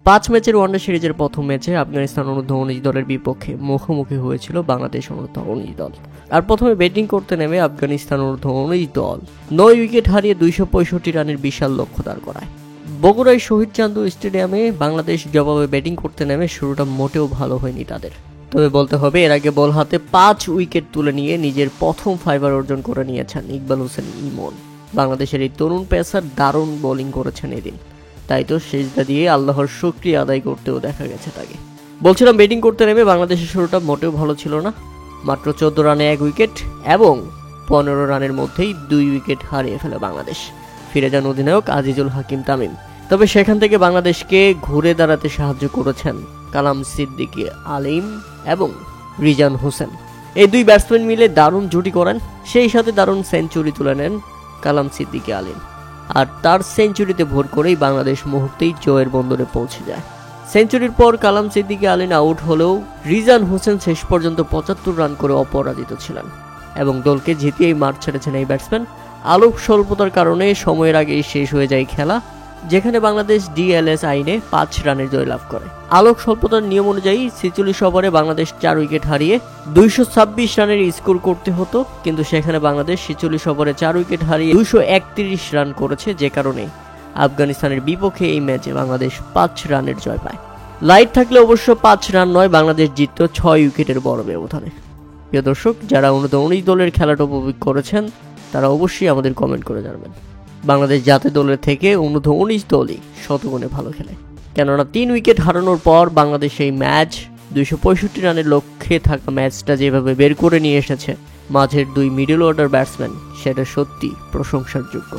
5 ম্যাচের ওয়ানডে সিরিজের প্রথম ম্যাচে আফগানিস্তান অনূর্ধ্ব-19 দলের বিপক্ষে মুখোমুখি হয়েছিল বাংলাদেশ অনূর্ধ্ব-19 দল। আর প্রথমে ব্যাটিং করতে নেমে আফগানিস্তান অনূর্ধ্ব-19 দল 9 উইকেট হারিয়ে 265 রানের বিশাল লক্ষ্য দাঁড় করায়। বগুড়ায় শহীদ চান্দু স্টেডিয়ামে বাংলাদেশ জবাবে ব্যাটিং করতে নেমে শুরুটা মোটেও ভালো হয়নি তাদের। তবে বলতে হবে, এর আগে বল হাতে 5 উইকেট তুলে নিয়ে নিজের প্রথম ফাইবার অর্জন করে নিয়েছেন ইকবাল হোসেন ইমন। বাংলাদেশের এই তরুণ পেসার দারুণ বোলিং করেছেন এদিন, তাই তো সেজদা দিয়ে আল্লাহর শুকরিয়া আদায় করতেও দেখা গেছে তাকে। বলছিলাম, ব্যাটিং করতে নেমে বাংলাদেশের শুরুটা মোটেও ভালো ছিল না। মাত্র 14 রানে 1 উইকেট এবং 15 রানের মধ্যেই 2 উইকেট হারিয়ে ফেলে বাংলাদেশ। ফিরে যান অধিনায়ক আজিজুল হাকিম তামিম। তবে সেখান থেকে বাংলাদেশকে ঘুরে দাঁড়াতে সাহায্য করেছেন কালাম সিদ্দিকী আলিম এবং রিজান হোসেন। এই 2 ব্যাটসম্যান মিলে দারুণ জুটি করেন, সেই সাথে দারুণ সেঞ্চুরি তুলে নেন কালাম সিদ্দিকী আলিম। আর তার সেঞ্চুরিতে ভোর করেই বাংলাদেশ মুহূর্তেই জয়ের বন্দরে পৌঁছে যায়। সেঞ্চুরির পর কালাম সিদ্দিকী আলিম আউট হলেও রিজান হোসেন শেষ পর্যন্ত 75 রান করে অপরাজিত ছিলেন এবং দলকে জিতিয়েই মাঠ ছেড়েছেন এই ব্যাটসম্যান। আলোক স্বল্পতার কারণে সময়ের আগেই শেষ হয়ে যায় খেলা, যেখানে বাংলাদেশ ডিএলএস আইনে 5 রানের জয়লাভ করে। আলোক স্বল্পতার নিয়ম অনুযায়ী 46 ওভারে বাংলাদেশ 4 উইকেট হারিয়ে 226 রানের স্কোর করতে হতো, কিন্তু সেখানে বাংলাদেশ 46 ওভারে 4 উইকেট হারিয়ে 231 রান করেছে, যে কারণে আফগানিস্তানের বিপক্ষে এই ম্যাচে বাংলাদেশ 5 রানের জয় পায়। লাইট থাকলে অবশ্য 5 রান নয়, বাংলাদেশ জিতত 6 উইকেটের বড় ব্যবধানে। প্রিয় দর্শক, যারা অনূর্ধ্ব-19 দলের খেলাটা উপভোগ করেছেন তারা অবশ্যই আমাদের কমেন্ট করে জানাবেন। বাংলাদেশ জাতীয় দলের থেকে অনূর্ধ্ব-19 দলই শতগুণে ভালো খেলে, কেননা 3 উইকেট হারানোর পর বাংলাদেশ এই ম্যাচ 265 রানের লক্ষ্যে থাকা ম্যাচটা যেভাবে বের করে নিয়ে এসেছে মাঝের 2 মিডল অর্ডার ব্যাটসম্যান, সেটা সত্যি প্রশংসার যোগ্য।